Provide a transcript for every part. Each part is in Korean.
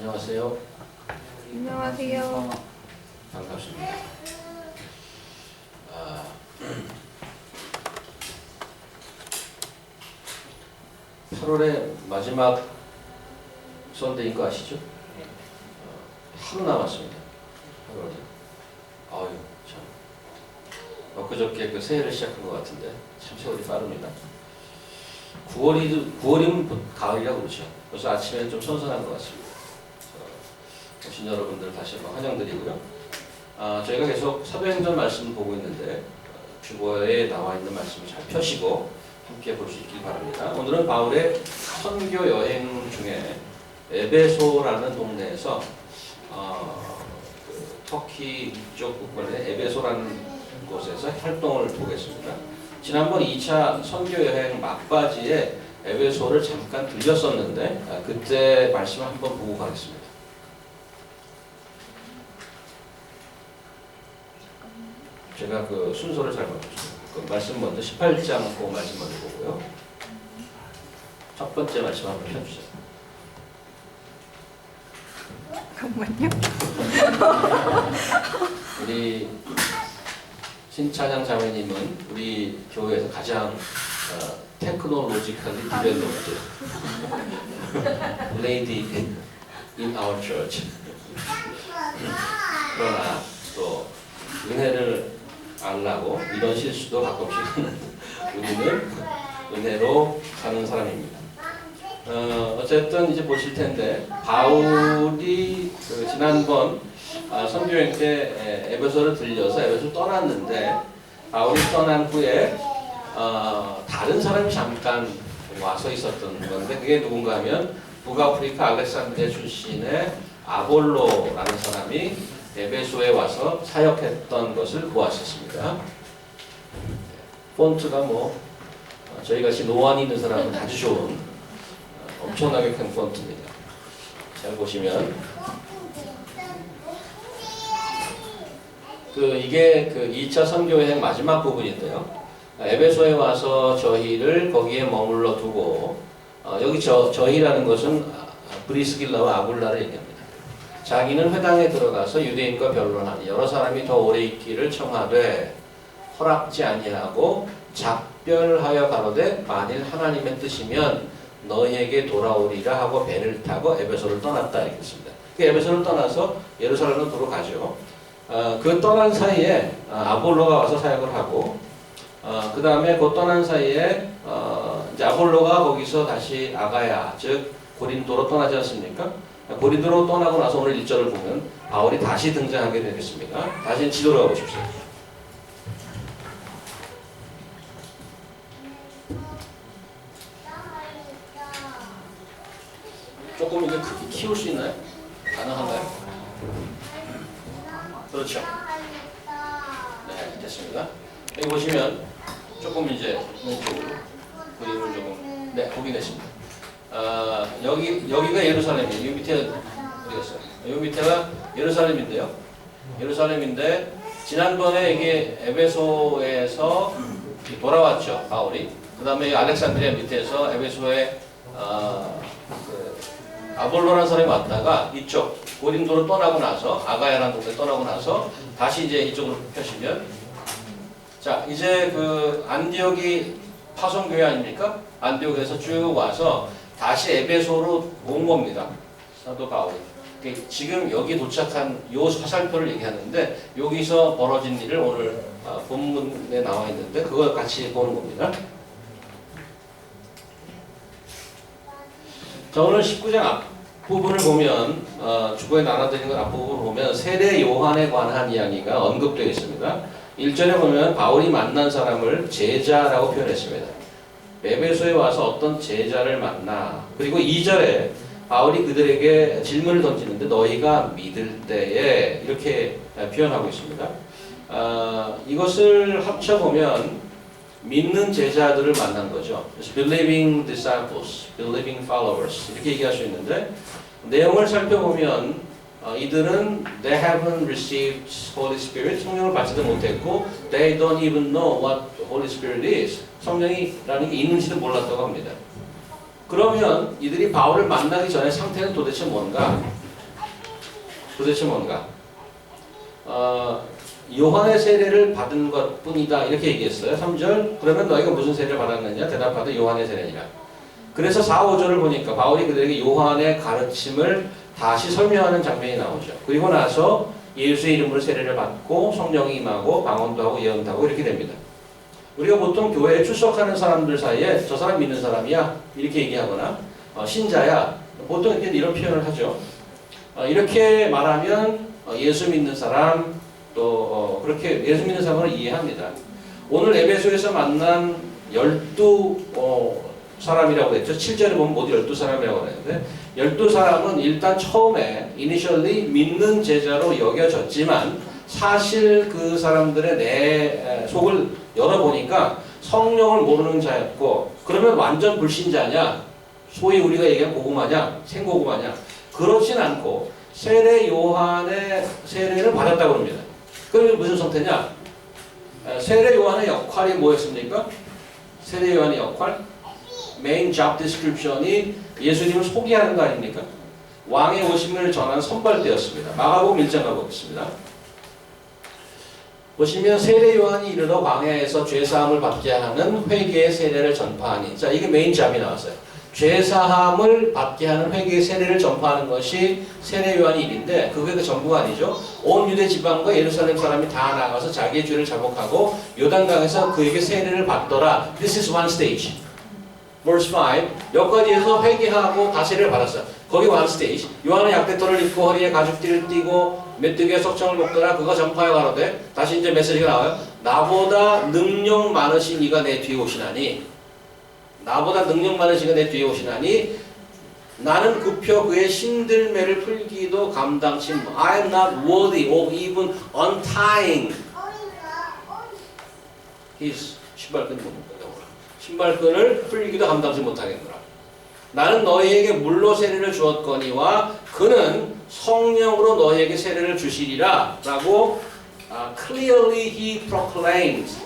안녕하세요. 안녕하세요. 반갑습니다. 8월의 마지막 선데이인 거 아시죠? 하루 남았습니다. 8월이. 아유, 참. 엊그저께 그 새해를 시작한 것 같은데 참 세월이 빠릅니다. 9월이면 가을이라고 그러죠. 그래서 아침에는 좀 선선한 것 같습니다. 오신 여러분들 다시 한번 환영드리고요. 저희가 계속 사도행전 말씀을 보고 있는데 주보에 나와 있는 말씀을 잘 펴시고 함께 볼 수 있길 바랍니다. 오늘은 바울의 선교 여행 중에 에베소라는 동네에서 터키 이쪽 국권의 에베소라는 곳에서 활동을 보겠습니다. 지난번 2차 선교 여행 막바지에 에베소를 잠깐 들렸었는데 그때 말씀을 한번 보고 가겠습니다. 제가 그 순서를 잘못했습니다. 그 말씀 먼저 18장 그 말씀 먼저 보고요. 첫 번째 말씀 한번 펴주세요. 잠깐만요. 우리 신찬양 자매님은 우리 교회에서 가장 테크놀로지컬리 디벨롭드 레이디 in our church. 그러나 또 은혜를 알라고 이런 실수도 가끔씩 하는 우리는 은혜로 사는 사람입니다. 어쨌든 이제 보실 텐데 바울이 그 지난번 선교여행 때 에베소를 들려서 에베소를 떠났는데 바울이 떠난 후에 다른 사람이 잠깐 와서 있었던 건데 그게 누군가 하면 북아프리카 알렉산드리아 출신의 아볼로라는 사람이 에베소에 와서 사역했던 것을 보았었습니다. 폰트가 뭐 저희같이 노안이 있는 사람은 아주 좋은 엄청나게 큰 폰트입니다. 잘 보시면 이게 그 2차 선교여행 마지막 부분인데요. 에베소에 와서 저희를 거기에 머물러 두고 여기 저희라는 것은 브리스길라와 아굴라를 얘기합니다. 자기는 회당에 들어가서 유대인과 변론하니 여러 사람이 더 오래 있기를 청하되 허락지 아니하고 작별하여 가로되 만일 하나님의 뜻이면 너희에게 돌아오리라 하고 배를 타고 에베소를 떠났다 이랬습니다. 에베소를 떠나서 예루살렘으로 들어가죠. 그 떠난 사이에 아볼로가 와서 사역을 하고 그 다음에 그 떠난 사이에 이제 아볼로가 거기서 다시 아가야 즉 고린도로 떠나지 않습니까? 고린도로 떠나고 나서 오늘 1절을 보면 바울이 다시 등장하게 되겠습니다. 다시 지도로 가보십시오. 조금 이제 크게 키울 수 있나요? 가능한가요? 그렇죠. 네, 됐습니다. 여기 보시면 조금 이제 왼쪽으로 그림을 조금 보긴 했습니다. 여기가 예루살렘이에요. 여기 밑에 어디갔어요? 여기 밑에가 예루살렘인데요. 예루살렘인데 지난번에 이게 에베소에서 돌아왔죠. 바울이. 그 다음에 알렉산드리아 밑에서 에베소에 아볼로라는 사람이 왔다가 이쪽 고린도로 떠나고 나서 아가야라는 곳에 떠나고 나서 다시 이제 이쪽으로 펴시면 자 이제 그 안디옥이 파송교회 아닙니까? 안디옥에서 쭉 와서 다시 에베소로 온 겁니다. 사도 바울이. 지금 여기 도착한 요 화살표를 얘기하는데 여기서 벌어진 일을 오늘 본문에 나와 있는데 그걸 같이 보는 겁니다. 자, 오늘 19장 앞부분을 보면 주보에 나눠드린 것 앞부분을 보면 세례 요한에 관한 이야기가 언급되어 있습니다. 1절에 보면 바울이 만난 사람을 제자라고 표현했습니다. 에베소에 와서 어떤 제자를 만나 그리고 2절에 바울이 그들에게 질문을 던지는데 너희가 믿을 때에 이렇게 표현하고 있습니다. 이것을 합쳐보면 믿는 제자들을 만난 거죠. 그래서 believing disciples, believing followers 이렇게 얘기할 수 있는데 내용을 살펴보면 이들은 they haven't received Holy Spirit, 성령을 받지도 못했고 they don't even know what Holy Spirit is, 성령이라는 게 있는지도 몰랐다고 합니다. 그러면 이들이 바울을 만나기 전에 상태는 도대체 뭔가? 도대체 뭔가? 요한의 세례를 받은 것 뿐이다 이렇게 얘기했어요. 3절 그러면 너희가 무슨 세례를 받았느냐? 대답하되 요한의 세례니라. 그래서 4, 5절을 보니까 바울이 그들에게 요한의 가르침을 다시 설명하는 장면이 나오죠. 그리고 나서 예수의 이름으로 세례를 받고 성령이 임하고 방언도 하고 예언도 하고 이렇게 됩니다. 우리가 보통 교회에 출석하는 사람들 사이에 저 사람 믿는 사람이야 이렇게 얘기하거나 신자야 보통 이런 표현을 하죠. 이렇게 말하면 예수 믿는 사람 또 그렇게 예수 믿는 사람을 이해합니다. 오늘 에베소에서 만난 12사람이라고 했죠. 7절에 보면 모두 12사람이라고 했는데 12사람은 일단 처음에 initially 믿는 제자로 여겨졌지만 사실 그 사람들의 내 속을 열어보니까 성령을 모르는 자였고 그러면 완전 불신자냐? 소위 우리가 얘기하는 고구마냐? 생고구마냐? 그렇진 않고 세례 요한의 세례를 받았다고 합니다. 그러면 무슨 상태냐? 세례 요한의 역할이 뭐였습니까? 세례 요한의 역할? 메인 잡 디스크립션이 예수님을 소개하는 거 아닙니까? 왕의 오심을 전한 선발대였습니다. 마가복음 1장 가보겠습니다. 보시면 세례 요한이 이르러 광야에서 죄사함을 받게 하는 회개의 세례를 전파하니 자 이게 메인 잡이 나왔어요. 죄사함을 받게 하는 회개의 세례를 전파하는 것이 세례 요한의 일인데 그게 그 전부가 아니죠. 온 유대 지방과 예루살렘 사람이 다 나가서 자기의 죄를 자복하고 요단강에서 그에게 세례를 받더라. This is one stage. Verse 5 여기까지에서 회개하고 다 세례를 받았어요. 거기 one stage. 요한은 약대토를 입고 허리에 가죽띠를 띠고 메뚜기의 석청을 먹더라. 그가 전파해 가로되 다시 이제 메시지가 나와요. 나보다 능력 많으신 이가 내 뒤에 오시나니 나보다 능력 많으신 이가 내 뒤에 오시나니 나는 급혀 그의 신들매를 풀기도 감당치 I am not worthy of even untying his 신발끈을 풀기도 감당치 못하겠노라. 나는 너희에게 물로 세례를 주었거니와 그는 성령으로 너희에게 세례를 주시리라 라고 clearly he proclaims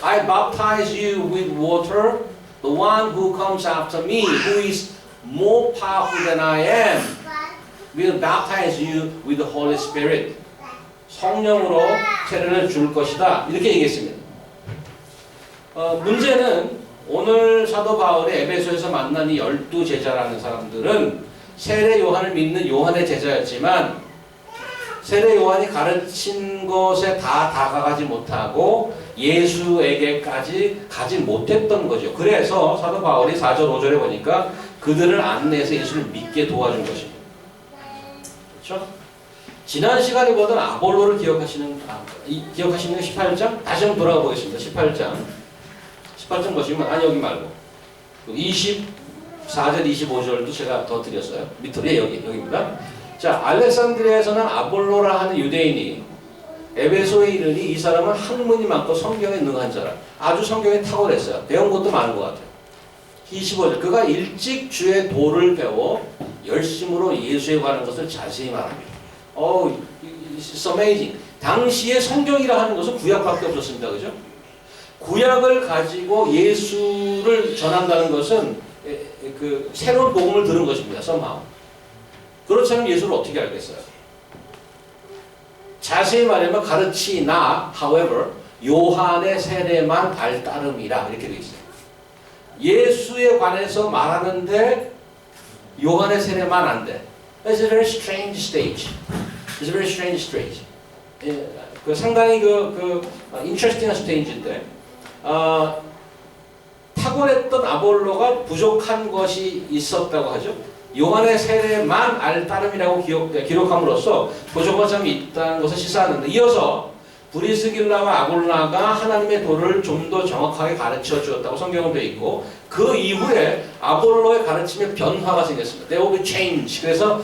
I baptize you with water the one who comes after me who is more powerful than I am will baptize you with the Holy Spirit 성령으로 세례를 줄 것이다 이렇게 얘기했습니다. 문제는 오늘 사도 바울이 에베소에서 만난 이 12제자라는 사람들은 세례 요한을 믿는 요한의 제자였지만 세례 요한이 가르친 것에 다 다가가지 못하고 예수에게까지 가지 못했던 거죠. 그래서 사도 바울이 4절 5절에 보니까 그들을 안내해서 예수를 믿게 도와준 것입니다. 그렇죠? 지난 시간에 보던 아볼로를 기억하시는 게 18장? 다시 한번 돌아가 보겠습니다. 18장 보시면 아니 여기 말고 24절 25절도 제가 더 드렸어요. 밑으로 여기입니다. 자 알렉산드리아에서는 아볼로라 하는 유대인이 에베소에 이르니 이 사람은 학문이 많고 성경에 능한 자라. 아주 성경에 탁월했어요. 배운 것도 많은 것 같아요. 25절 그가 일찍 주의 도를 배워 열심으로 예수에 관한 것을 자세히 말합니다. It's amazing. 당시에 성경이라 하는 것은 구약밖에 없었습니다. 그죠? 구약을 가지고 예수를 전한다는 것은 그 새로운 복음을 들은 것입니다. somehow. 그렇지 않으면 예수를 어떻게 알겠어요? 자세히 말하면 가르치나 however 요한의 세례만 발따름이라 이렇게 되어 있어요. 예수에 관해서 말하는데 요한의 세례만 안 돼. It's a very strange stage. It's a very strange stage. 그 상당히 interesting stage인데 탁월했던 아볼로가 부족한 것이 있었다고 하죠. 요한의 세례만 알 따름이라고 기록함으로써 부족한 점이 있다는 것을 시사하는데 이어서 브리스길라와 아굴라가 하나님의 도를 좀 더 정확하게 가르쳐 주었다고 성경은 되어 있고 그 이후에 아볼로의 가르침에 변화가 생겼습니다. There will be change. 그래서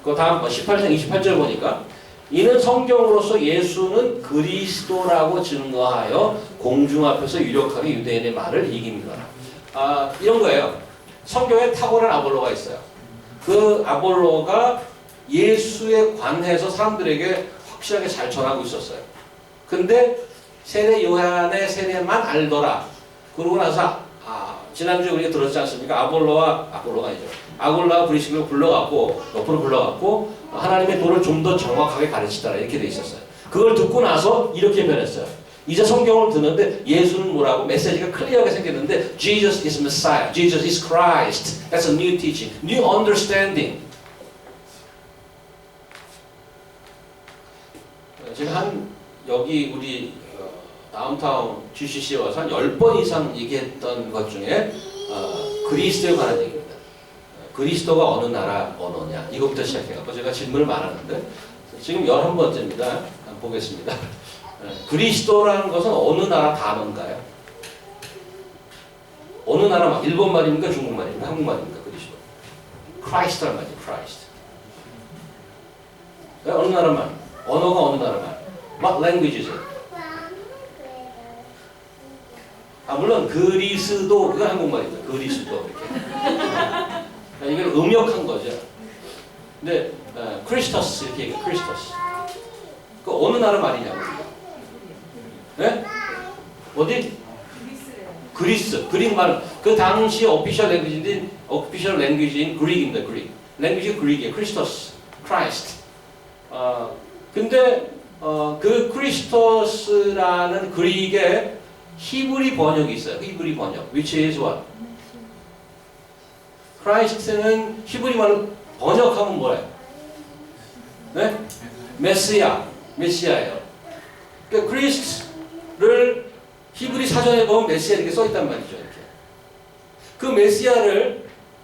그 다음 18장 28절 보니까 이는 성경으로서 예수는 그리스도라고 증거하여 공중 앞에서 유력하게 유대인의 말을 이깁니다. 이런 거예요. 성경에 탁월한 아볼로가 있어요. 그 아볼로가 예수에 관해서 사람들에게 확실하게 잘 전하고 있었어요. 근데 세례 요한의 세례만 알더라. 그러고 나서 지난주에 우리가 들었지 않습니까? 아볼로가 아니죠. 아골라와 브리스길로 불러갖고 옆으로 불러갖고 하나님의 도를 좀 더 정확하게 가르치더라 이렇게 돼 있었어요. 그걸 듣고 나서 이렇게 변했어요. 이제 성경을 듣는데 예수는 뭐라고 메시지가 클리어하게 생겼는데 Jesus is Messiah, Jesus is Christ. That's a new teaching, new understanding. 제가 여기 우리 다운타운 GCC에 와서 한 10번 이상 얘기했던 것 중에 그리스도에 관한 얘기입니다. 그리스도가 어느 나라 언어냐 이것부터 시작해서 제가 질문을 말하는데 지금 11번째입니다. 한번 보겠습니다. 그리스도라는 것은 어느 나라 단어인가요? 어느 나라 말? 일본 말입니까? 중국 말입니까? 한국 말입니까? 그리스도. Christ란 말이죠. Christ. 어느 나라 말? 언어가 어느 나라 말? What language is it? 물론 그리스도 그건 한국말입니다. 그리스도 이렇게. 이걸 음역한 거죠. 근데 크리스토스 이렇게 얘기해요. 크리스토스. 그 어느 나라 말이냐고요? 네? 어디? 그리스. 그릭 말. 그 당시 오피셜 랭귀지인 그릭입니다. 그릭. 랭귀지 그릭이에요. 크리스토스. 크라이스트. 근데 그 크리스토스라는 그릭의 히브리 번역이 있어요. 히브리 번역. Which is what? 크라이스트는 히브리 말로 번역하면 뭐예요? 네? 메시아예요. 그러니까 크리스트를 히브리 사전에 보면 메시아 이렇게 써있단 말이죠. 이렇게. 그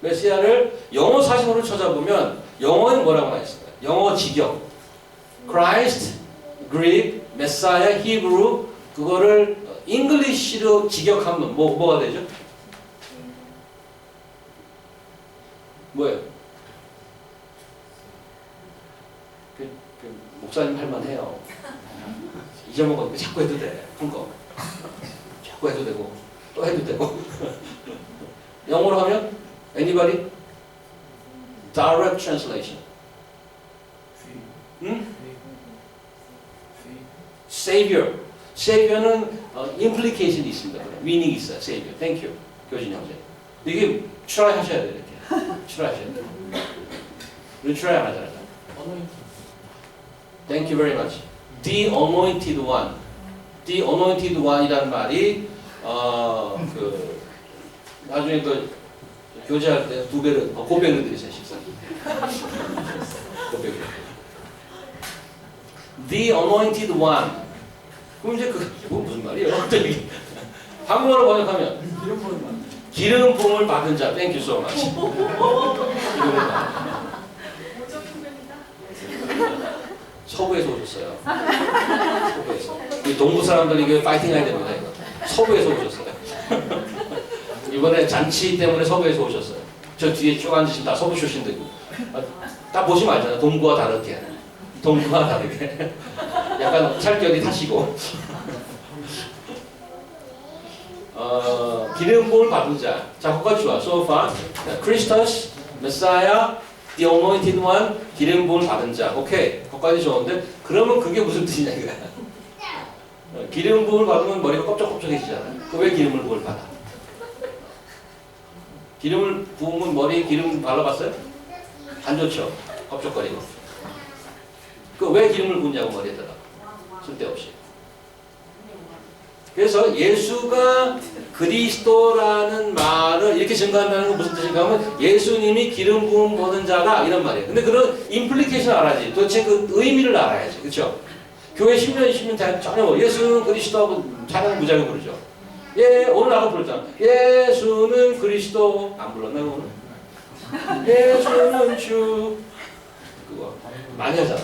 메시아를 영어 사전으로 찾아보면 영어는 뭐라고 나있습니까? 영어 직역. Christ, Greek, Messiah, Hebrew 그거를 잉글리시로 직역하면 뭐가 되죠? 뭐예요? 목사님 할 만해요. 잊어먹었는데 자꾸 해도 돼. 큰 거. 자꾸 해도 되고 또 해도 되고. 영어로 하면 anybody? Direct translation. 응? Savior. Savior는 implication이 있습니다. meaning이 있어요. Savior. Thank you. 교진 형제. 이게 try 하셔야 돼요. 이렇게. try 하셔야 돼요. 우리 try 안 하잖아요. Thank you very much. The anointed one. The anointed one이라는 말이 나중에 그 교제할 때 2배로 고백을 드리세요. 식사. 고백. The anointed one. 그럼 이제 그거 무슨 말이에요? 갑자기 한국어로 번역하면 기름 부음을 받은 자. Thank you so much. 기름을 받은 서부에서 오셨어요. 서부에서. 이 동부 사람들이 이게 파이팅 해야 됩니다. 이거. 서부에서 오셨어요. 이번에 잔치 때문에 서부에서 오셨어요. 저 뒤에 쭉 앉으시면 다 서부 출신들이고. 딱 보시면 알잖아요. 동부와 다르게. 동부와 다르게. 약간 살결이 타시고. 기름 부음을 받은 자. 자, 거기까지 좋아. So far. Christus, Messiah, The Anointed One, 기름 부음을 받은 자. 오케이. 거기까지 좋은데 그러면 그게 무슨 뜻이냐 이거야. 기름 부음을 받으면 머리가 껍적껍적해지잖아요. 그 왜 기름을 부음을 받아? 기름을 부으면 머리에 기름 발라봤어요? 안 좋죠. 껍적거리고. 그 왜 기름을 부으냐고 머리에다가. 쓸데없이. 그래서 예수가 그리스도라는 말을 이렇게 증거한다는 건 무슨 뜻인가 하면 예수님이 기름 부음 받은 자가 이런 말이에요. 근데 그런 임플리케이션을 알아야지. 도대체 그 의미를 알아야지. 그렇죠? 교회 10년, 20년 전혀 예수는 그리스도하고 찬양 무지하게 부르죠. 예, 오늘 아까 불렀잖아. 예수는 그리스도. 안 불렀나요, 오늘? 예수는 주. 그거 많이 하잖아.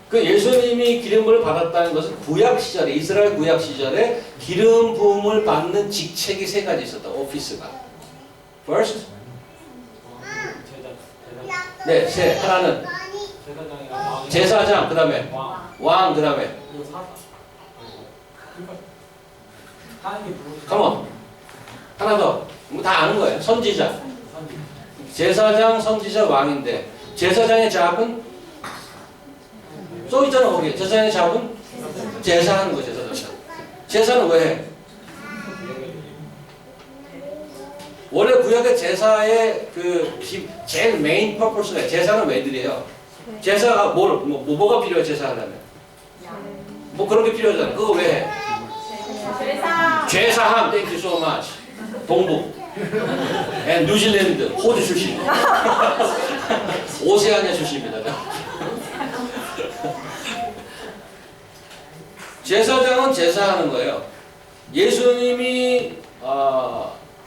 그 예수님이 기름을 받았다는 것은 구약 시절에, 이스라엘 구약 시절에 기름 부음을 받는 직책이 3가지 있었다. 오피스가. First. 네, 세. 하나는 제사장, 그 다음에 왕, 그 다음에 Come on. 하나 더. 다 아는 거예요. 선지자. 제사장, 선지자, 왕인데 제사장의 잡은 써 있잖아 거기. 제사장의 잡은 제사하는 거 제사장. 제사는 왜 해? 원래 구약의 제사의 제일 메인 퍼포스가 제사는 왜 드려요? 제사가 뭐가 필요해 제사하려면? 뭐 그런 게 필요하잖아. 그거 왜 해? 죄사함. Thank you so much. 동북, 뉴질랜드, 호주 출신, 오세아니아 출신입니다. 제사장은 제사하는 거예요. 예수님이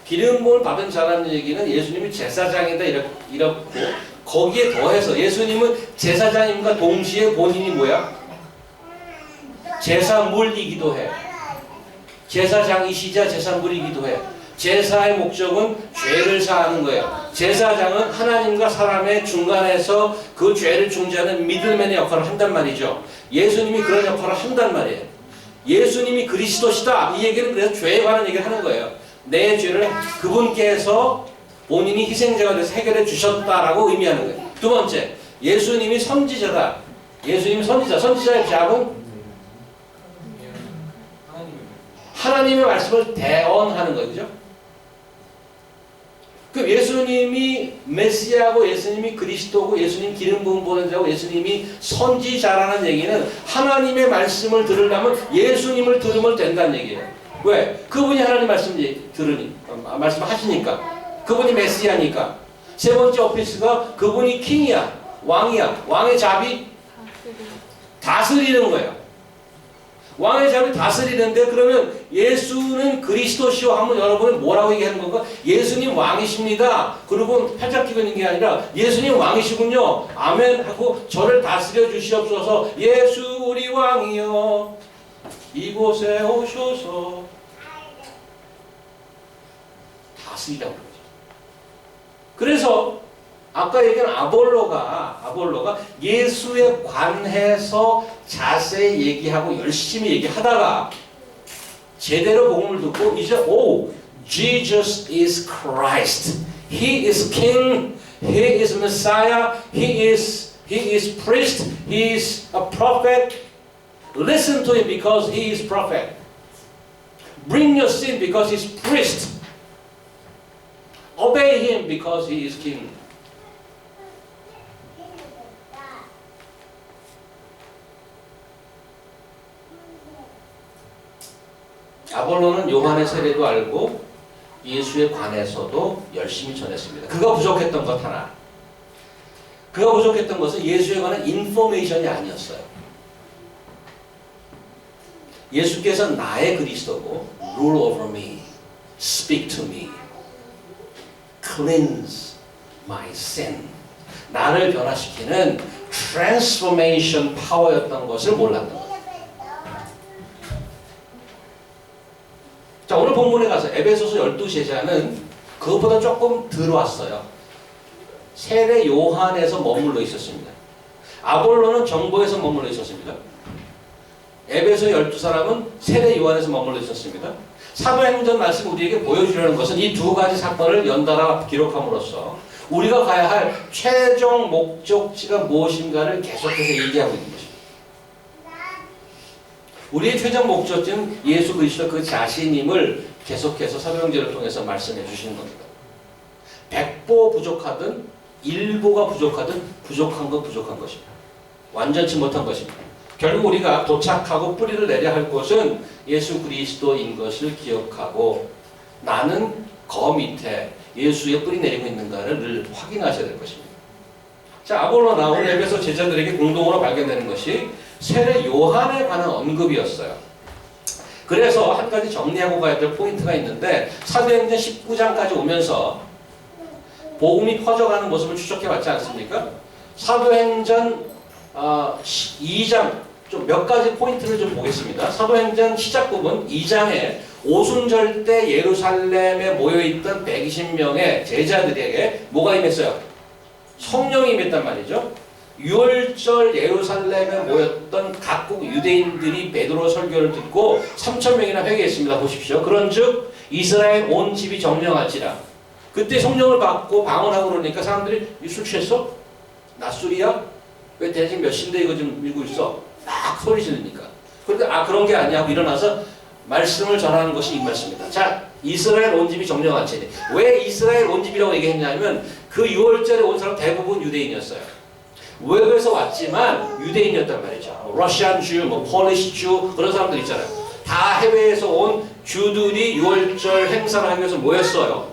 기름 부음을 받은 자라는 얘기는 예수님이 제사장이다 이렇고 거기에 더해서 예수님은 제사장님과 동시에 본인이 뭐야? 제사물이기도 해. 제사장이시자 제사물이기도 해. 제사의 목적은 죄를 사하는 거예요. 제사장은 하나님과 사람의 중간에서 그 죄를 중재하는 미들맨의 역할을 한단 말이죠. 예수님이 그런 역할을 한단 말이에요. 예수님이 그리스도시다. 이 얘기는 그래서 죄에 관한 얘기를 하는 거예요. 내 죄를 그분께서 본인이 희생자가 돼서 해결해 주셨다라고 의미하는 거예요. 두 번째, 예수님이 선지자다. 예수님이 선지자. 선지자의 작은 하나님의 말씀을 대언하는 거죠. 그 예수님이 메시아고 예수님이 그리스도고 예수님 기름 부음 받은 자고 예수님이 선지자라는 얘기는 하나님의 말씀을 들으려면 예수님을 들으면 된다는 얘기예요. 왜? 그분이 하나님 말씀 말씀하시니까. 그분이 메시아니까. 세 번째 오피스가 그분이 킹이야. 왕이야. 왕의 잡이 다스리는 거예요. 왕의 잡이 다스리는데 그러면 예수는 그리스도시오 하면 여러분은 뭐라고 얘기하는 건가? 예수님 왕이십니다. 그리고 팔짝 끼고 있는 게 아니라 예수님 왕이시군요. 아멘 하고 저를 다스려 주시옵소서. 예수 우리 왕이여 이곳에 오셔서 다스리라고 그러죠. 그래서 아까 얘기한 아볼로가 예수에 관해서 자세히 얘기하고 열심히 얘기하다가 제대로 복음을 듣고 이제 Jesus is Christ. He is King. He is Messiah. He is priest. He is a prophet. Listen to him because he is prophet. Bring your sin because he is priest. Obey him because he is king. 아볼로는 요한의 세례도 알고 예수에 관해서도 열심히 전했습니다. 그가 부족했던 것 하나. 그가 부족했던 것은 예수에 관한 인포메이션이 아니었어요. 예수께서 나의 그리스도고 rule over me, speak to me, cleanse my sin. 나를 변화시키는 transformation power였던 것을 몰랐던 거예요. 자, 오늘 본문에 가서 에베소서 12제자는 그것보다 조금 들어왔어요. 세례 요한에서 머물러 있었습니다. 아볼로는 정보에서 머물러 있었습니다. 에베소 12사람은 세례 요한에서 머물러 있었습니다. 사도행전 말씀 우리에게 보여주려는 것은 이 두 가지 사건을 연달아 기록함으로써 우리가 가야 할 최종 목적지가 무엇인가를 계속해서 얘기하고 있는 것입니다. 우리의 최종 목적지는 예수 그리스도 그 자신임을 계속해서 사도행전을 통해서 말씀해 주시는 겁니다. 100보 부족하든 1보가 부족하든 부족한 건 부족한 것입니다. 완전치 못한 것입니다. 결국 우리가 도착하고 뿌리를 내려야 할 곳은 예수 그리스도인 것을 기억하고 나는 거 밑에 예수의 뿌리 내리고 있는가를 늘 확인하셔야 될 것입니다. 자, 아볼로나 오늘 에베소 제자들에게 공동으로 발견되는 것이 세례 요한에 관한 언급이었어요. 그래서 한 가지 정리하고 가야 될 포인트가 있는데 사도행전 19장까지 오면서 복음이 퍼져가는 모습을 추적해 봤지 않습니까? 사도행전 2장 좀 몇 가지 포인트를 좀 보겠습니다. 사도행전 시작 부분 2장에 오순절 때 예루살렘에 모여있던 120명의 제자들에게 뭐가 임했어요? 성령이 임했단 말이죠. 6월절 예루살렘에 모였던 각국 유대인들이 베드로 설교를 듣고 3,000명이나 회개했습니다. 보십시오. 그런즉 이스라엘 온 집이 정령할지라. 그때 성령을 받고 방언하고 그러니까 사람들이 술 취했어? 낮술이야? 왜 대신 몇 시인데 이거 좀 밀고 있어? 막 소리 지르니까. 그런데 그런 게 아니야 하고 일어나서 말씀을 전하는 것이 이 말씀입니다. 자, 이스라엘 온 집이 정령한 채니. 왜 이스라엘 온 집이라고 얘기했냐면 그 6월절에 온 사람 대부분 유대인이었어요. 외국에서 왔지만 유대인이었단 말이죠. 러시안 주, 폴리시 주 그런 사람들 있잖아요. 다 해외에서 온 주들이 6월절 행사를 하기 위해서 모였어요.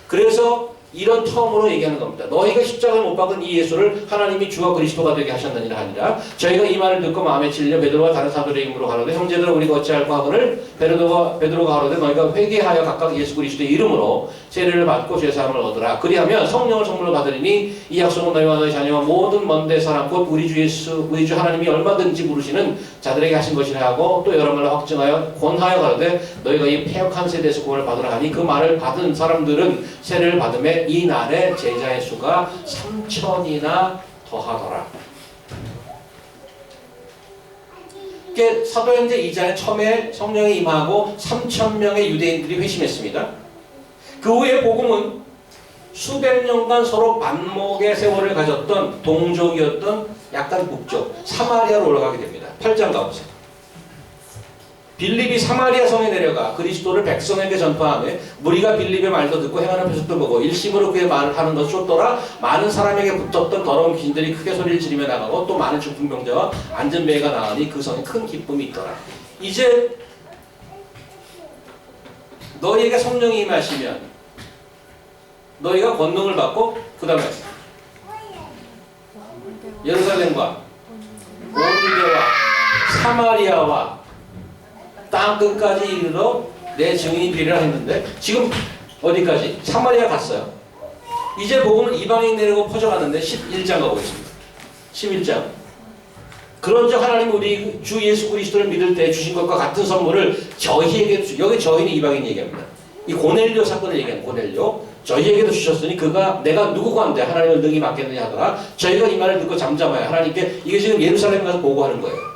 그래서 이런 텀으로 얘기하는 겁니다. 너희가 십자가를 못 박은 이 예수를 하나님이 주와 그리스도가 되게 하셨느니라 하니라. 저희가 이 말을 듣고 마음에 찔려 베드로와 다른 사도들의 이름으로 가로되 형제들아 우리가 어찌할까 하거늘 베드로가 가로되 너희가 회개하여 각각 예수 그리스도의 이름으로 세례를 받고 죄사함을 얻으라. 그리하면 성령을 선물로 받으리니 이 약속은 너희와 너희 자녀와 모든 먼데 사람 곧 우리 주 하나님이 얼마든지 부르시는 자들에게 하신 것이라 하고 또 여러 말로 확증하여 권하여 가로되 너희가 이 패역한 세대에서 구원을 받으라 하니 그 말을 받은 사람들은 세례를 받음에 이 날에 제자의 수가 3,000이나 더하더라. 이게 사도행전 2장에 처음에 성령이 임하고 3,000명의 유대인들이 회심했습니다. 그 후에 복음은 수백 년간 서로 반목의 세월을 가졌던 동족이었던 약간 북쪽 사마리아로 올라가게 됩니다. 8장 가보세요. 빌립이 사마리아 성에 내려가 그리스도를 백성에게 전파하며 무리가 빌립의 말도 듣고 행하는 표적도 보고 일심으로 그의 말을 하는 것을 쫓더라. 많은 사람에게 붙었던 더러운 귀신들이 크게 소리를 지르며 나가고 또 많은 중풍병자와 안전뱅이가 나가니 그 성에 큰 기쁨이 있더라. 이제 너희에게 성령이 임하시면 너희가 권능을 받고 그 다음에 예루살렘과 온 유대와 사마리아와 땅 끝까지 이르러 내 증인이 되리라 했는데 지금 어디까지? 사마리아 갔어요. 이제 복음은 이방인 내려고 퍼져갔는데 11장 가보겠습니다. 11장 그런즉 하나님 우리 주 예수 그리스도를 믿을 때 주신 것과 같은 선물을 저희에게도 여기 저희는 이방인 얘기합니다. 이 고넬료 사건을 얘기하는 고넬료 저희에게도 주셨으니 그가 내가 누구고 한데 하나님을 능히 맡겠느냐 하더라. 저희가 이 말을 듣고 잠잠하여 하나님께 이게 지금 예루살렘에 가서 보고하는 거예요.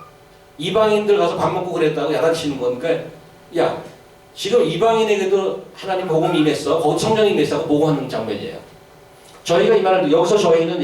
이방인들 가서 밥 먹고 그랬다고 야단치는 거니까 야 지금 이방인에게도 하나님 복음 임했어 거기 성령 임했어 보고하는 장면이에요. 저희가 이 말을 여기서 저희는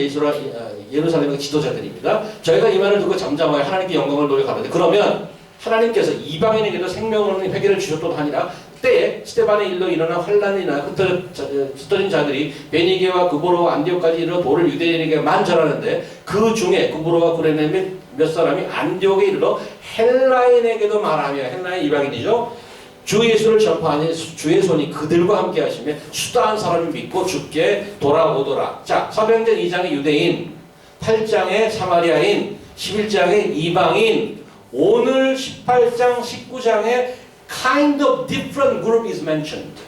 예루살렘의 지도자들입니다. 저희가 이 말을 듣고 잠잠하여 하나님께 영광을 노력하는데 그러면 하나님께서 이방인에게도 생명을 얻는 회개를 주셨던 하니라. 때에 스데반의 일로 일어난 환란이나 흩어진 자들이 베니게와 구브로와 안디옥까지 이르러 도를 유대인에게만 전하는데 그 중에 구브로와 구레네 몇 사람이 안디옥에 이르러 헬라인에게도 말하며 헬라인 이방인이죠. 주 예수를 전파하니 주의 손이 그들과 함께 하시며 수다한 사람을 믿고 주께 돌아오더라. 자, 사도행전 2장의 유대인, 8장의 사마리아인, 11장의 이방인, 오늘 18장, 19장에 kind of different group is mentioned.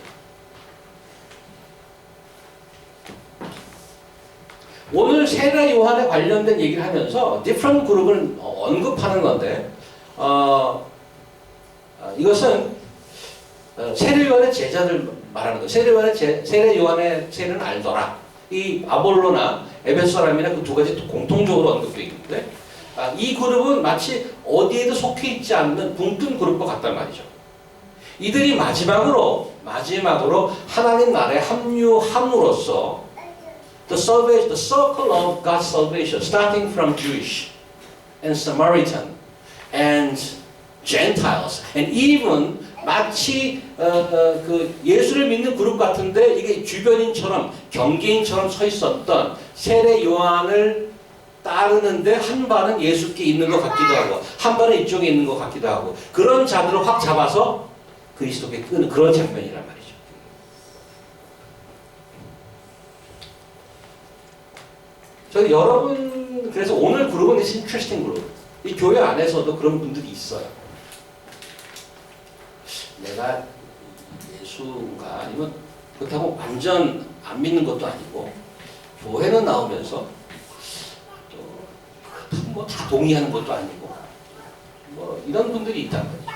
오늘 세례 요한에 관련된 얘기를 하면서 different group을 언급하는 건데 이것은 세례 요한의 제자들 말하는 거예요. 세례 요한의 세례는 알더라. 이 아볼로나 에베소 사람이나 그 두 가지 공통적으로 언급되어 있는데 이 그룹은 마치 어디에도 속해 있지 않는 붕뜬 그룹과 같단 말이죠. 이들이 마지막으로 하나님 나라에 합류함으로써 the circle of God's salvation, starting from Jewish and Samaritan and Gentiles, and even 마치 그 예수를 믿는 그룹 같은데 이게 주변인처럼 경계인처럼 서 있었던 세례 요한을 따르는데 한 발은 예수께 있는 것 같기도 하고 한 발은 이쪽에 있는 것 같기도 하고 그런 자들을 확 잡아서 그리스도께 끄는 그런 장면이란 말이죠. 저희 여러분 그래서 오늘 그룹은 interesting 그룹. 이 교회 안에서도 그런 분들이 있어요. 내가 예수가 아니면 그렇다고 완전 안 믿는 것도 아니고 교회는 나오면서 또 뭐 다 동의하는 것도 아니고 뭐 이런 분들이 있단 말이죠.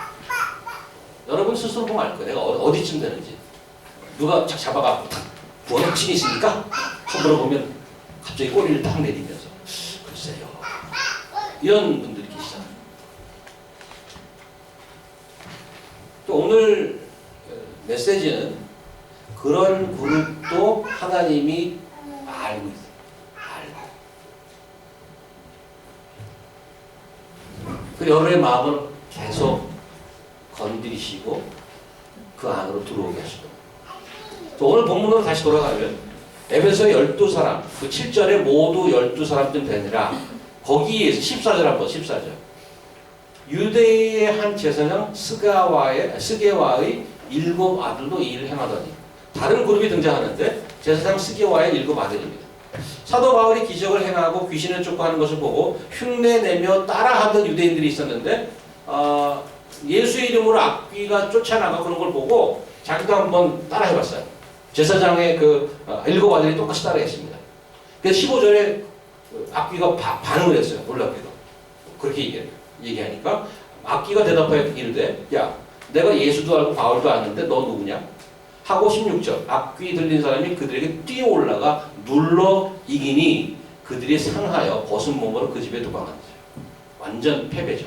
여러분 스스로 보면 알 거예요. 내가 어디쯤 되는지. 누가 착 잡아가고 탁 구원 확신이 있으니까 물어보면 갑자기 꼬리를 딱 내리면서 글쎄요. 이런 분들이 계시잖아요. 또 오늘 메시지는 그런 그룹도 하나님이 알고 있어요. 그 여러분의 마음을 계속 건드리시고 그 안으로 들어오게 하시고. 오늘 본문으로 다시 돌아가면 에베소 12사람, 그 7절에 모두 12사람쯤 되니라. 거기에 14절 한번 14절. 유대의 한 제사장 스게와의 7 아들도 이 일을 행하더니. 다른 그룹이 등장하는데 제사장 스게와의 7 아들입니다. 사도 바울이 기적을 행하고 귀신을 쫓고하는 것을 보고 흉내내며 따라하던 유대인들이 있었는데 예수의 이름으로 악귀가 쫓아나가고 그런 걸 보고 자기도 한번 따라해봤어요. 제사장의 그 7 아들이 똑같이 따라했습니다. 그래서 15절에 악귀가 반응을 했어요. 놀랍게도. 그렇게 얘기하니까 악귀가 대답하여 이르되 야 내가 예수도 알고 바울도 아는데 너 누구냐? 하고 16절 악귀 들린 사람이 그들에게 뛰어올라가 눌러 이기니 그들이 상하여 벗은 몸으로 그 집에 도망하는 거죠. 완전 패배죠.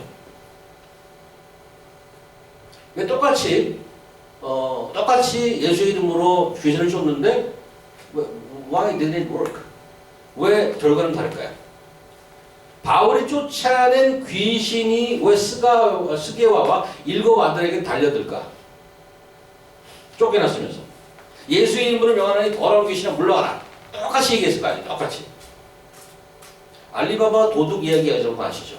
똑같이 예수 이름으로 귀신을 쫓는데 why did it work? 왜 결과는 다를까요? 바울이 쫓아낸 귀신이 왜 스게와와 7 아들에게 달려들까? 쫓겨났으면서 예수의 이름으로 명하노니 더러운 귀신아 물러가라. 똑같이 얘기했을 거 아니에요. 똑같이. 알리바바 도둑 이야기 여러분 아시죠?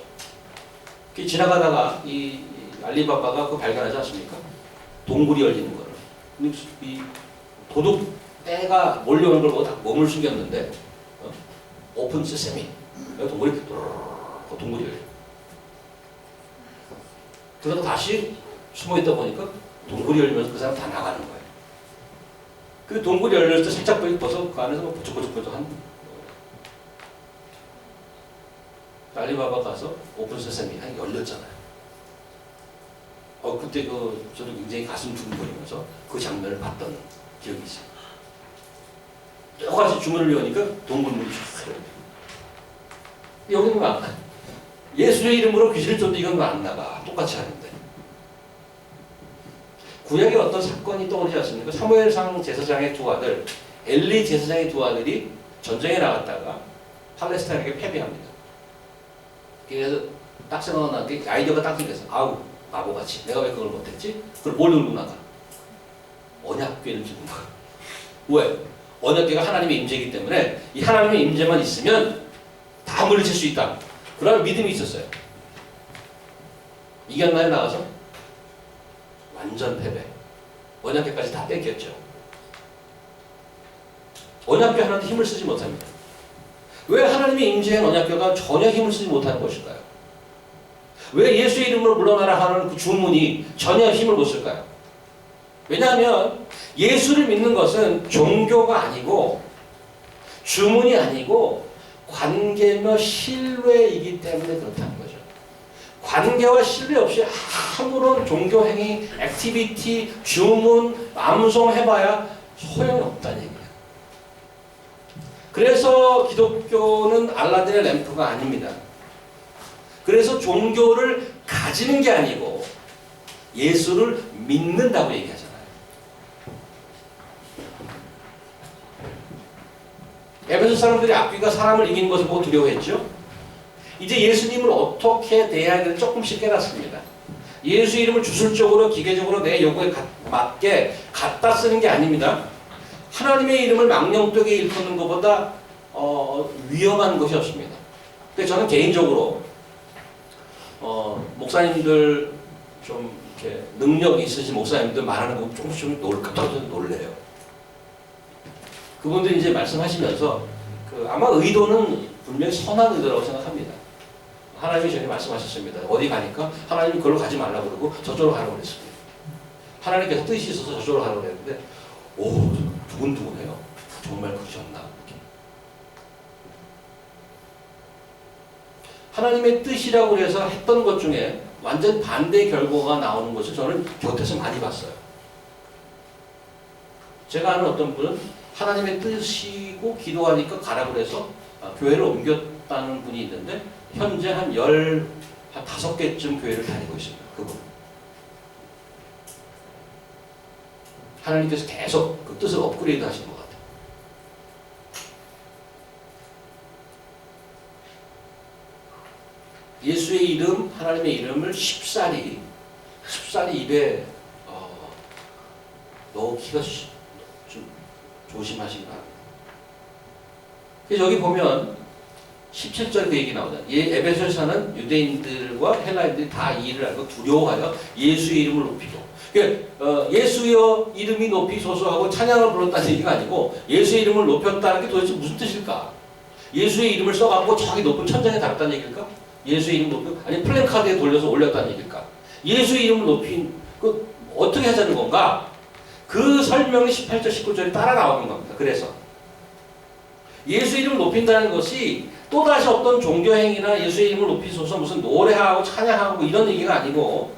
지나가다가 이 알리바바가 그 발견하지 않습니까? 동굴이 열리는 거를. 이 도둑 떼가 몰려오는 걸 보고 다 몸을 숨겼는데 오픈 세세미 동굴이 열려. 그러다 다시 숨어있다 보니까 동굴이 열리면서 그 사람 다 나가는 거예요. 그 동굴이 열렸을 때 살짝 벗어 그 안에서 부쩍부쩍한 알리바바 가서 오픈 세상이 열렸잖아요. 그때 저도 굉장히 가슴 두근거리면서 그 장면을 봤던 기억이 있어요. 똑같이 주문을 여니까 동굴문이 쫙 여기는 안 나. 예수의 이름으로 귀신을 쫓는데 이건 안 나가. 똑같이 하는데. 구약에 어떤 사건이 떠오르지 않습니까? 사무엘상 제사장의 2 아들, 엘리 제사장의 2 아들이 전쟁에 나갔다가 팔레스타인에게 패배합니다. 그래서 딱 생각난 게 아이디어가 딱 생겼어. 아우 바보같이 내가 왜 그걸 못했지? 그걸 뭘 들고 나가? 언약궤를 들고 나가. 왜? 언약궤가 하나님의 임재이기 때문에 이 하나님의 임재만 있으면 다 물리칠 수 있다. 그런 믿음이 있었어요. 이겼나요? 나가서? 완전 패배. 언약궤까지 다 뺏겼죠. 언약궤 하나도 힘을 쓰지 못합니다. 왜 하나님의 임재한 언약궤가 전혀 힘을 쓰지 못하는 것일까요? 왜 예수의 이름으로 물러나라 하는 그 주문이 전혀 힘을 못 쓸까요? 왜냐하면 예수를 믿는 것은 종교가 아니고 주문이 아니고 관계며 신뢰이기 때문에 그렇다는 거죠. 관계와 신뢰 없이 아무런 종교 행위, 액티비티, 주문, 암송해봐야 소용이 없다는 얘기예요. 그래서 기독교는 알라딘의 램프가 아닙니다. 그래서 종교를 가지는 게 아니고 예수를 믿는다고 얘기하잖아요. 에베소 사람들이 악귀가 사람을 이기는 것을 보고 두려워했죠. 이제 예수님을 어떻게 대해야 되는지 조금씩 깨닫습니다. 예수 이름을 주술적으로 기계적으로 내 요구에 맞게 갖다 쓰는 게 아닙니다. 하나님의 이름을 망령되게 일컫는 것보다 위험한 것이 없습니다. 근데 저는 개인적으로 목사님들 좀 이렇게 능력이 있으신 목사님들 말하는 거 조금씩 놀래요. 그분들이 이제 말씀하시면서 아마 의도는 분명히 선한 의도라고 생각합니다. 하나님이 저에게 말씀하셨습니다. 어디 가니까 하나님이 그걸로 가지 말라고 그러고 저쪽으로 가라고 그랬습니다. 하나님께서 뜻이 있어서 저쪽으로 가라고 그랬는데 오 두근두근해요. 정말 그러셨나? 하나님의 뜻이라고 해서 했던 것 중에 완전 반대의 결과가 나오는 것을 저는 곁에서 많이 봤어요. 제가 아는 어떤 분은 하나님의 뜻이고 기도하니까 가라고 해서 교회를 옮겼다는 분이 있는데 현재 한 15개쯤 교회를 다니고 있습니다. 그분. 하나님께서 계속 그 뜻을 업그레이드 하시는 것 같아요. 예수의 이름, 하나님의 이름을 쉽사리 입에 넣기가 좀 조심하시기 바랍니다. 그래서 여기 보면 17절 그 얘기 나오잖아요. 에베소서는 유대인들과 헬라인들이 다 이 일을 알고 두려워하여 예수의 이름을 높이고. 그러니까 예수여 이름이 높이소서 하고 찬양을 불렀다는 얘기가 아니고 예수의 이름을 높였다는 게 도대체 무슨 뜻일까? 예수의 이름을 써갖고 저기 높은 천장에 달았다는 얘기일까? 예수의 이름 높여 아니 플랜카드에 돌려서 올렸다는 얘기일까? 예수의 이름을 높인 그 어떻게 하자는 건가? 그 설명이 18절 19절에 따라 나오는 겁니다. 그래서 예수 이름을 높인다는 것이 또다시 어떤 종교행위나 예수의 이름을 높이소서 무슨 노래하고 찬양하고 뭐 이런 얘기가 아니고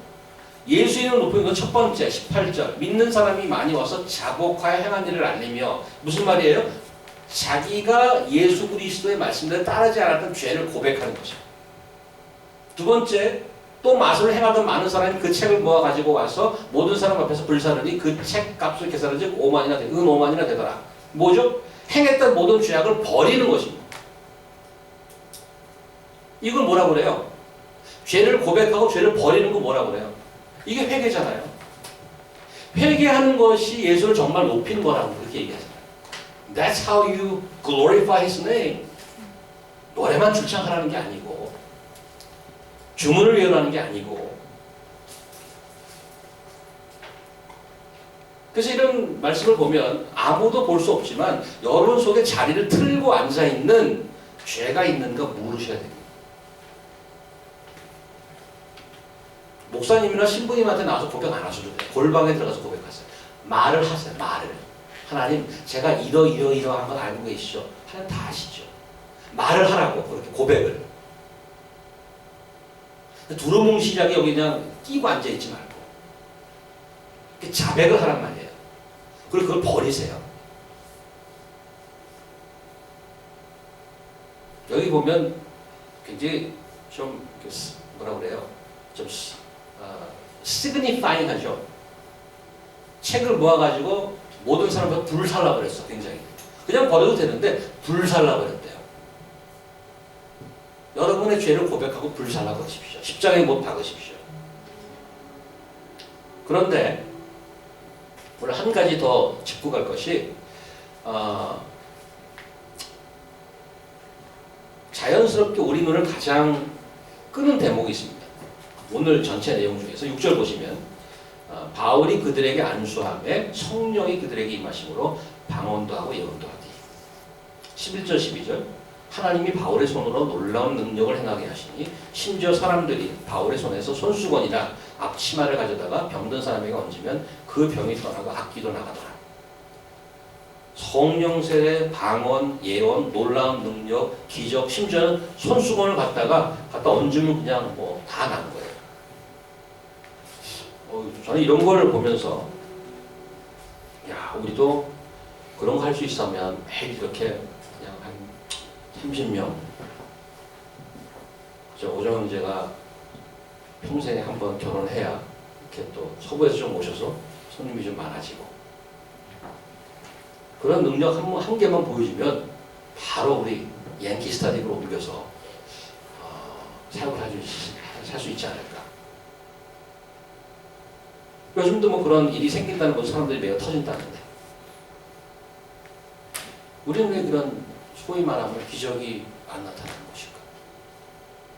예수 이름을 높이는 건 첫 번째 18절 믿는 사람이 많이 와서 자복하여 행한 일을 알리며 무슨 말이에요? 자기가 예수 그리스도의 말씀대로 따르지 않았던 죄를 고백하는 것이에요. 두 번째 또 마술을 행하던 많은 사람이 그 책을 모아 가지고 와서 모든 사람 앞에서 불사르니 그 책 값을 계산한 즉 5만이나 은 5만이나 되더라. 뭐죠? 행했던 모든 죄악을 버리는 것입니다. 이걸 뭐라고 그래요? 죄를 고백하고 죄를 버리는 거 뭐라고 그래요? 이게 회개잖아요. 회개하는 것이 예수를 정말 높이는 거라고 그렇게 얘기하잖아요. That's how you glorify His name. 노래만 줄창하라는 게 아니고 주문을 외우라는 게 아니고 그래서 이런 말씀을 보면 아무도 볼 수 없지만 여러분 속에 자리를 틀고 앉아있는 죄가 있는가 물으셔야 됩니다. 목사님이나 신부님한테 나와서 고백 안 하셔도 돼요. 골방에 들어가서 고백하세요. 말을 하세요. 말을. 하나님 제가 이러한 건 알고 계시죠? 하나님 다 아시죠? 말을 하라고 그렇게 고백을. 두루뭉실하게 여기 그냥 끼고 앉아있지 말고 자백을 하란 말이에요. 그리고 그걸 버리세요. 여기 보면 굉장히 좀 뭐라 그래요? 좀 시그니파잉 하죠. 책을 모아가지고 모든 사람을 불살라 버렸어. 굉장히. 그냥 버려도 되는데 불살라 버렸대요. 여러분의 죄를 고백하고 불살라 버리십시오. 십자가에 못 박으십시오. 그런데 오늘 한 가지 더 짚고 갈 것이 자연스럽게 우리 눈을 가장 끄는 대목이 있습니다. 오늘 전체 내용 중에서 6절 보시면 바울이 그들에게 안수함에 성령이 그들에게 임하심으로 방언도 하고 예언도 하기. 11절 12절 하나님이 바울의 손으로 놀라운 능력을 행하게 하시니 심지어 사람들이 바울의 손에서 손수건이나 앞치마를 가져다가 병든 사람에게 얹으면 그 병이 떠나고 악기도 나가더라. 성령 세례, 방언, 예언, 놀라운 능력, 기적, 심지어는 손수건을 갖다 얹으면 그냥 뭐 다 나는 거예요. 저는 이런 걸 보면서 야 우리도 그런 거 할 수 있으면 매일 이렇게 그냥 한 30명 오정 형제가 평생에 한번 결혼해야 이렇게 또 서부에서 좀 오셔서 손님이 좀 많아지고 그런 능력 한 개만 보여주면 바로 우리 양키 스타디로 옮겨서 사역을 할 수 있지 않을까. 요즘도 뭐 그런 일이 생긴다는 건 사람들이 매우 터진다는데 우리는 왜 그런 소위 말하면 기적이 안 나타나는 것일까?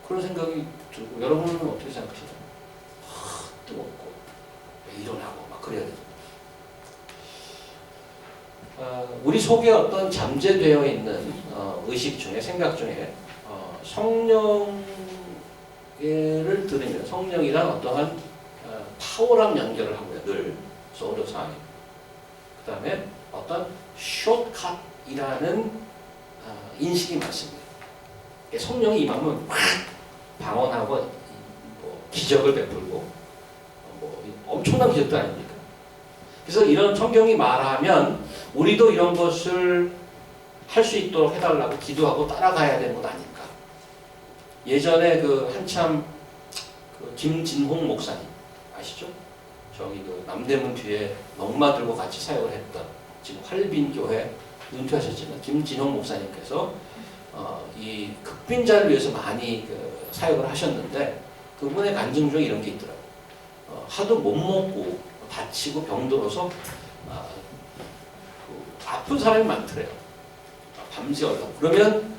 그런 생각이 들고 여러분은 어떻게 생각하시나요? 뜨겁고 일어나고 막 그래야 돼요. 우리 속에 어떤 잠재되어 있는 의식 중에 생각 중에 성령을 들으면 성령이란 어떠한 파워랑 연결을 하고요. 늘 소울 사이. 그 다음에 어떤 숏컷이라는 인식이 많습니다. 성령이 임하면 확 방언하고 뭐 기적을 베풀고 뭐 엄청난 기적도 아닙니까? 그래서 이런 성경이 말하면 우리도 이런 것을 할 수 있도록 해달라고 기도하고 따라가야 되는 것 아닐까? 예전에 한참 김진홍 목사님 아시죠? 저기 남대문 뒤에 넉마 들고 같이 사역을 했던 지금 활빈교회 은퇴하셨지만 김진홍 목사님께서 이 극빈자를 위해서 많이 사역을 하셨는데 그분의 간증 중에 이런 게 있더라고요. 하도 못 먹고 다치고 병들어서 아픈 사람이 많더래요. 밤새 열나고. 그러면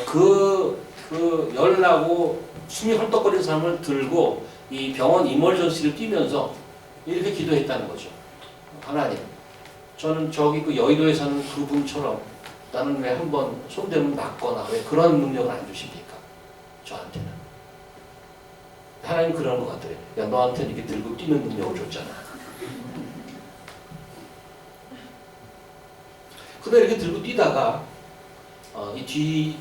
그 열나고 숨이 헐떡거리는 사람을 들고 이 병원 이멀전시를 뛰면서 이렇게 기도했다는 거죠. 하나님, 저는 저기 그 여의도에 사는 그분처럼 나는 왜 한번 손대면 낫거나 왜 그런 능력을 안 주십니까? 저한테는. 하나님 그런 것 같더래요. 야, 너한테는 이렇게 들고 뛰는 능력을 줬잖아. 근데 이렇게 들고 뛰다가 이 뒤에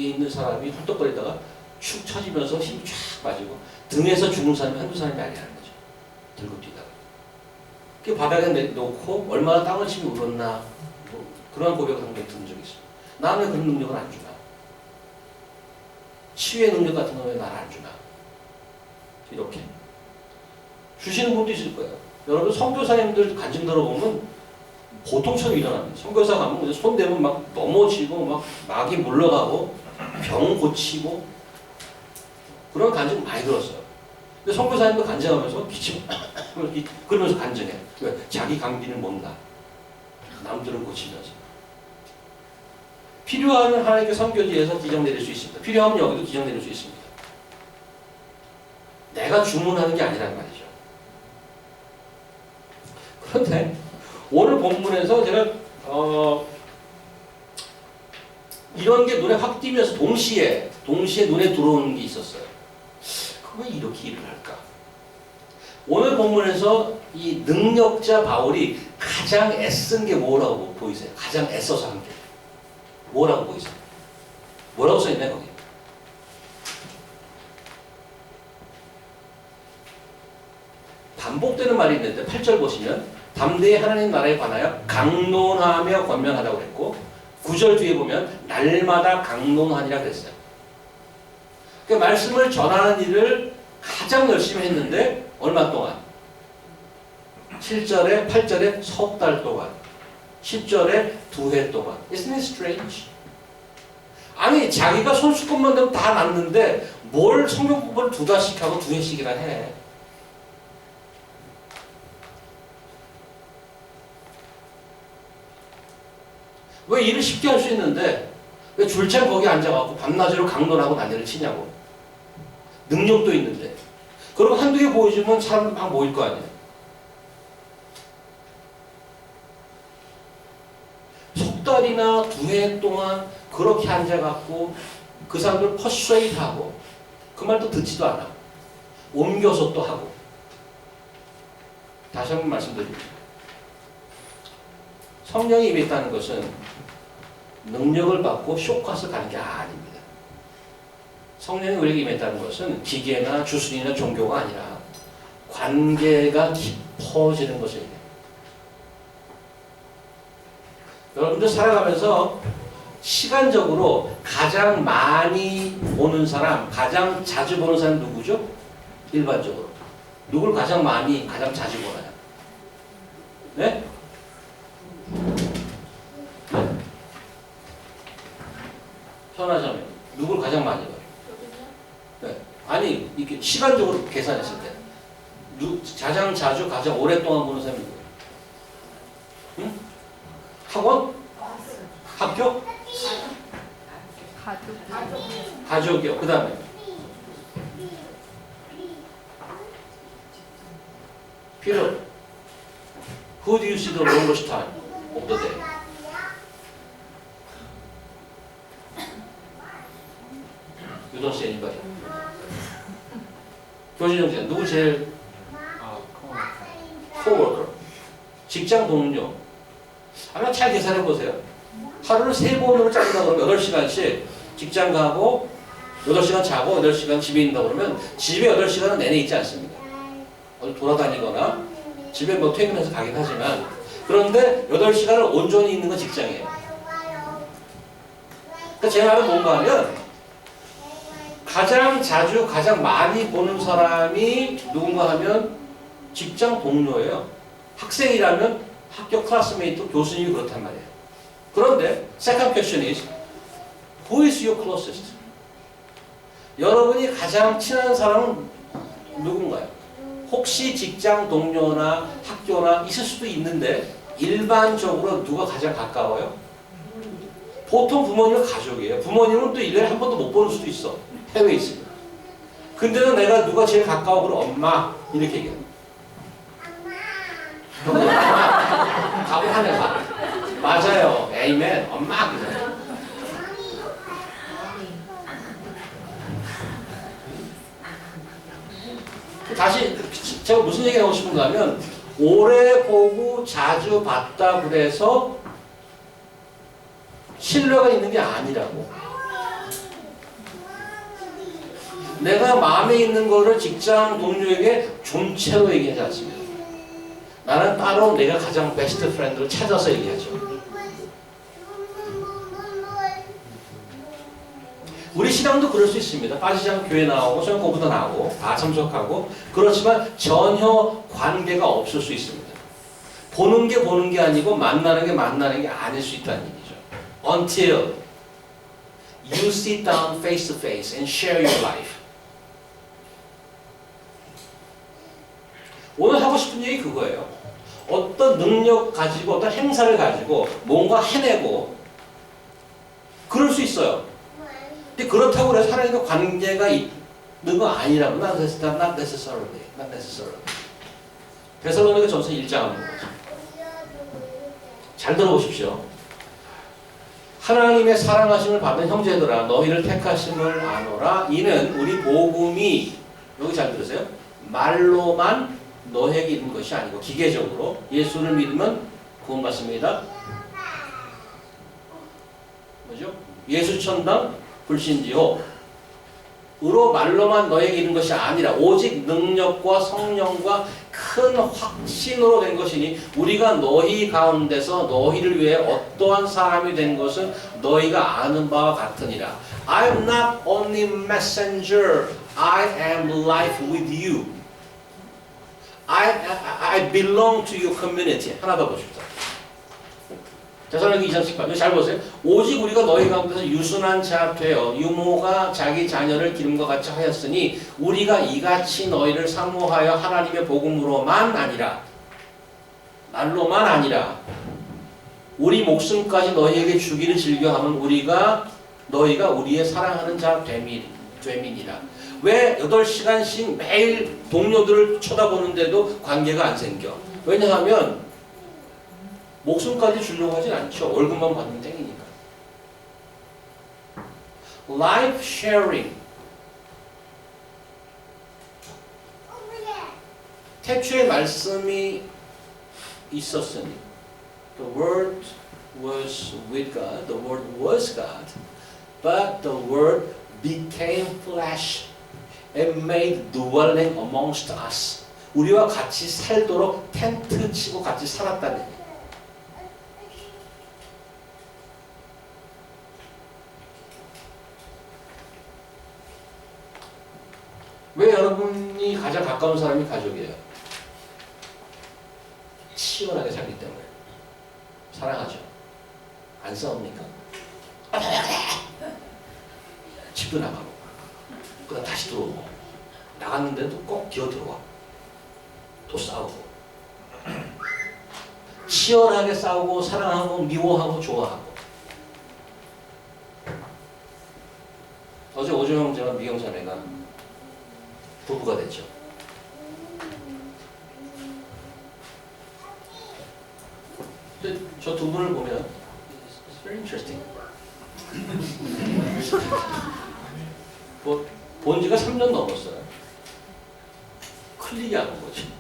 있는 사람이 헐떡거리다가 축 처지면서 힘이 쫙 빠지고 등에서 죽는 사람이 한두 사람이 아니라는 거죠. 들고 뛰다가. 그 바닥에 놓고 얼마나 땅을 치며 울었나 뭐 그런 고백을 한 번 들은 적이 있어요. 나는 왜 그런 능력을 안 주나? 치유의 능력 같은 거 왜 나를 안 주나? 이렇게 주시는 분도 있을 거예요. 여러분 선교사님들 간증 들어보면 보통처럼 일어납니다. 선교사 가면 손 대면 막 넘어지고 막 막이 물러가고 병 고치고 그런 간증 많이 들었어요. 근데 선교사님도 간증하면서 기침 그러면서 간증해. 왜? 자기 강비는 못나. 남들은 고치면서. 필요하면 하나님께 선교지에서 기적 내릴 수 있습니다. 필요하면 여기도 기적 내릴 수 있습니다. 내가 주문하는 게 아니란 말이죠. 그런데 오늘 본문에서 제가 이런 게 눈에 확 띄면서 동시에 눈에 들어오는 게 있었어요. 왜 이렇게 일을 할까? 오늘 본문에서 이 능력자 바울이 가장 애쓴 게 뭐라고 보이세요? 가장 애써서 한 게 뭐라고 보이세요? 뭐라고 써있나요 거기? 반복되는 말이 있는데 8절 보시면 담대히 하나님 나라에 관하여 강론하며 권면하라고 그랬고 9절 뒤에 보면 날마다 강론하니라 그랬어요. 그 말씀을 전하는 일을 가장 열심히 했는데 얼마 동안? 7절에 8절에 석 달 동안 10절에 2해 동안. Isn't it strange? 아니 자기가 손수건만 되면 다 낫는데 뭘 성경 공부를 2달씩 하고 2해씩이나 해. 왜 일을 쉽게 할 수 있는데 왜 줄창 거기 앉아갖고 밤낮으로 강론하고 난리를 치냐고. 능력도 있는데. 그리고 한두 개 보여주면 사람들 막 모일 거 아니에요. 석 달이나 2해 동안 그렇게 앉아갖고 그 사람들 퍼슈에이드하고 그 말도 듣지도 않아. 옮겨서 또 하고. 다시 한번 말씀드립니다. 성령이 임해 있다는 것은 능력을 받고 쇼컷을 가는 게 아닙니다. 성령이 우리에게 임했다는 것은 기계나 주술이나 종교가 아니라 관계가 깊어지는 것입니다. 여러분들 살아가면서 시간적으로 가장 많이 보는 사람, 가장 자주 보는 사람 누구죠? 일반적으로. 누굴 가장 많이, 가장 자주 보나요? 네? 현아자매 누굴 가장 많이 봐요? 네. 아니 이렇게 시간적으로 계산했을 때 가장 자주 가장 오랫동안 보는 사람이 누구예요? 응? 학원? 학교? 가족이요. 그 다음에 Peter, who do you see the longest time of the day? You don't see anybody. 교진영 씨, 누구 제일? coworker. 직장 동료. 아마 잘 계산해 보세요. 하루를 3번으로 자른다 그러면 8시간씩 직장 가고 8시간 자고 8시간 집에 있는다 그러면 집에 8시간은 내내 있지 않습니다. 어디 돌아다니거나 집에 뭐 퇴근해서 가긴 하지만 그런데 8시간을 온전히 있는 건 직장이에요. 그러니까 제 말은 뭔가 하면 가장 자주 가장 많이 보는 사람이 누군가 하면 직장 동료예요. 학생이라면 학교 클래스메이트 교수님이 그렇단 말이에요. 그런데 second question is who is your closest? 여러분이 가장 친한 사람은 누군가요? 혹시 직장 동료나 학교나 있을 수도 있는데 일반적으로 누가 가장 가까워요? 보통 부모님은 가족이에요. 부모님은 또 1년에 한 번도 못 보는 수도 있어. 해외에 있으면. 근데도 내가 누가 제일 가까워? 그럼 엄마 이렇게 얘기해요. 답을 하네 봐. 맞아요. 에이멘. 엄마 그래. 다시 제가 무슨 얘기 하고 싶은가 하면 오래 보고 자주 봤다 그래서 신뢰가 있는 게 아니라고. 내가 마음에 있는 거를 직장 동료에게 좀채로 얘기하지 않습니다. 나는 따로 내가 가장 베스트 프렌드를 찾아서 얘기하죠. 우리 신앙도 그럴 수 있습니다. 빠지지 않고 교회 나오고 소형 공부도 나오고 다 참석하고 그렇지만 전혀 관계가 없을 수 있습니다. 보는 게 아니고 만나는 게 아닐 수 있다는 얘기죠. Until you sit down face to face and share your life. 오늘 하고 싶은 얘기 그거예요. 어떤 능력 가지고 어떤 행사를 가지고 뭔가 해내고 그럴 수 있어요. 근데 그렇다고 해서 하나님과 관계가 있는 거 아니라고. Not necessarily. 데살로니가 전서 1장 잘 들어보십시오. 하나님의 사랑하심을 받은 형제들아 너희를 택하심을 아노라. 이는 우리 복음이 여기 잘 들으세요. 말로만 너에게 이른 것이 아니고 기계적으로 예수를 믿으면 구원 받습니다. 뭐죠? 예수 천당 불신지호 으로 말로만 너에게 이른 것이 아니라 오직 능력과 성령과 큰 확신으로 된 것이니 우리가 너희 가운데서 너희를 위해 어떠한 사람이 된 것은 너희가 아는 바와 같으니라. I am not only messenger, I am life with you. I belong to your community. 하나 더 보십시오. 데살로니가 2장 18절 잘 보세요. 오직 우리가 너희 가운데서 유순한 자 되어 유모가 자기 자녀를 기름과 같이 하였으니 우리가 이같이 너희를 사모하여 하나님의 복음으로만 아니라 말로만 아니라 우리 목숨까지 너희에게 주기를 즐겨하면 너희가 우리의 사랑하는 자 되민이라. 왜 8시간씩 매일 동료들을 쳐다보는데도 관계가 안 생겨? 왜냐하면 목숨까지 주려고 하진 않죠. 월급만 받는 땡이니까. Life sharing. 태초에 말씀이 있었으니 The Word was with God. The Word was God. But the Word became flesh and made dwelling amongst us. 우리와 같이 살도록 텐트 치고 같이 살았다는 얘기예요. 왜 여러분이 가장 가까운 사람이 가족이에요? 치열하게 살기 때문에. 사랑하죠. 안 싸웁니까? 집도 나가고 그다음 다시 들어오고 나갔는데도 꼭 기어 들어와. 또 싸우고 치열하게 싸우고 사랑하고 미워하고 좋아하고. 어제 오조 형제와 미경 자매가 부부가 됐죠. 저 두 분을 보면 It's very interesting. 본 지가 3년 넘었어요. 클릭이 안 온 거지.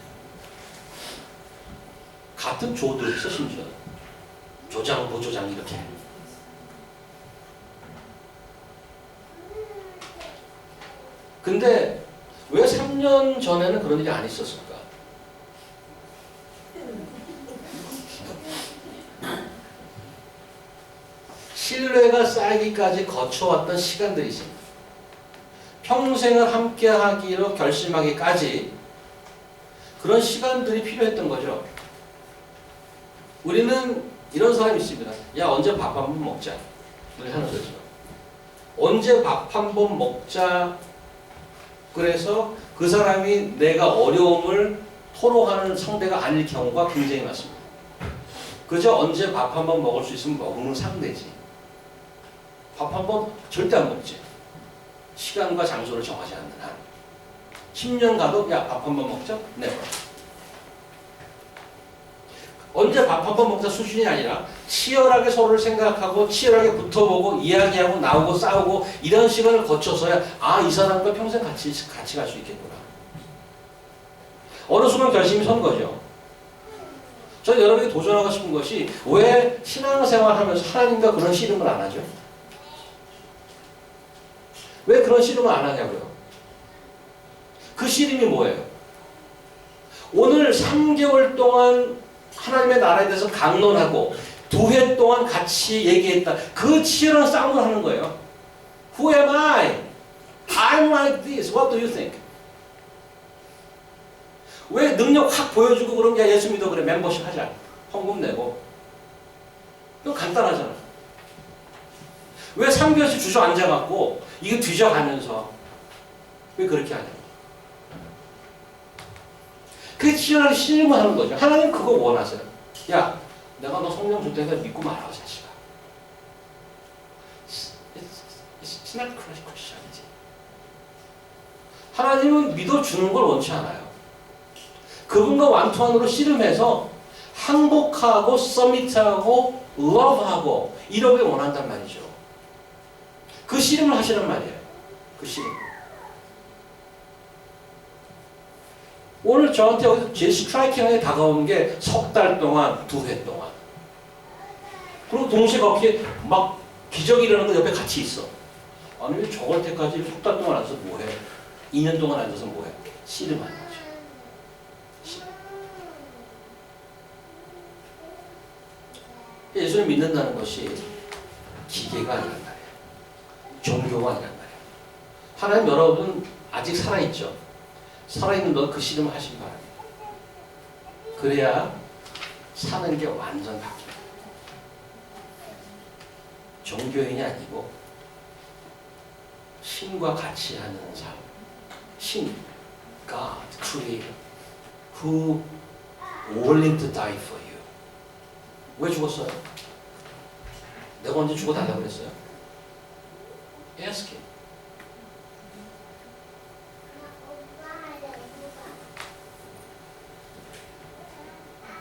같은 조도 있어 심지어. 조장, 부조장 이렇게. 근데 왜 3년 전에는 그런 일이 안 있었을까? 신뢰가 쌓이기까지 거쳐왔던 시간들이 있습니다. 평생을 함께 하기로 결심하기까지 그런 시간들이 필요했던 거죠. 우리는 이런 사람이 있습니다. 야, 언제 밥 한 번 먹자. 우리 하는 거죠. 언제 밥 한 번 먹자. 그래서 그 사람이 내가 어려움을 토로하는 상대가 아닐 경우가 굉장히 많습니다. 그저 언제 밥 한 번 먹을 수 있으면 먹는 상대지. 밥 한 번 절대 안 먹지. 시간과 장소를 정하지 않는 한. 10년 가도 야 밥 한 번 먹자? 네. 언제 밥 한 번 먹자 수준이 아니라 치열하게 서로를 생각하고 치열하게 붙어보고 이야기하고 나오고 싸우고 이런 시간을 거쳐서야 아, 이 사람과 평생 같이 갈 수 있겠구나. 어느 순간 결심이 선 거죠. 저는 여러분이 도전하고 싶은 것이 왜 신앙생활 하면서 하나님과 그런 씨름을 안 하죠? 왜 그런 씨름을 안 하냐고요? 그 씨름이 뭐예요? 오늘 3개월 동안 하나님의 나라에 대해서 강론하고 2회 동안 같이 얘기했다. 그 치열한 싸움을 하는 거예요. Who am I? I'm like this. What do you think? 왜 능력 확 보여주고 그럼 야 예수 믿어 그래 멤버십 하자. 헌금 내고. 이거 간단하잖아. 왜 3개월씩 주저앉아갖고 이거 뒤져가면서 왜 그렇게 하냐고. 그게 치열하게 씨름을 하는 거죠. 하나님 그거 원하세요. 야, 내가 너 성령 줄 테니까 믿고 말아, 자식아. It's not Christianity. 하나님은 믿어주는 걸 원치 않아요. 그분과 완투한으로 씨름해서 항복하고 서밋하고 러브하고 이러길 원한단 말이죠. 그 씨름을 하시란 말이에요. 그 씨름. 오늘 저한테 여기서 제일 스트라이킹하게 다가오는 게 석 달 동안, 2회 동안. 그리고 동시에 거기에 막 기적이 일어나는 거 옆에 같이 있어. 아니 왜 저걸 때까지 석 달 동안 앉아서 뭐해? 2년 동안 앉아서 뭐해? 씨름하는 거죠. 씨름. 예수를 믿는다는 것이 기계가 아니란 말이에요. 종교가 아니란 말이에요. 하나님 여러분 아직 살아있죠. 살아있는 너 그 씨름을 하신 바랍니다. 그래야 사는 게 완전 바뀝니다. 종교인이 아니고 신과 같이 하는 삶. 신, God, Creator, who willing to die for you. 왜 죽었어요? 내가 언제 죽어달라고 그랬어요? Ask him.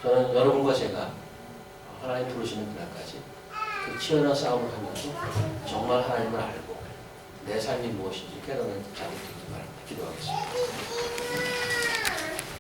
저는 여러분과 제가 하나님 부르시는 그날까지 그 치열한 싸움을 하면서 정말 하나님을 알고 내 삶이 무엇인지 깨달은 자리 되기 바랍니다. 기도하겠습니다.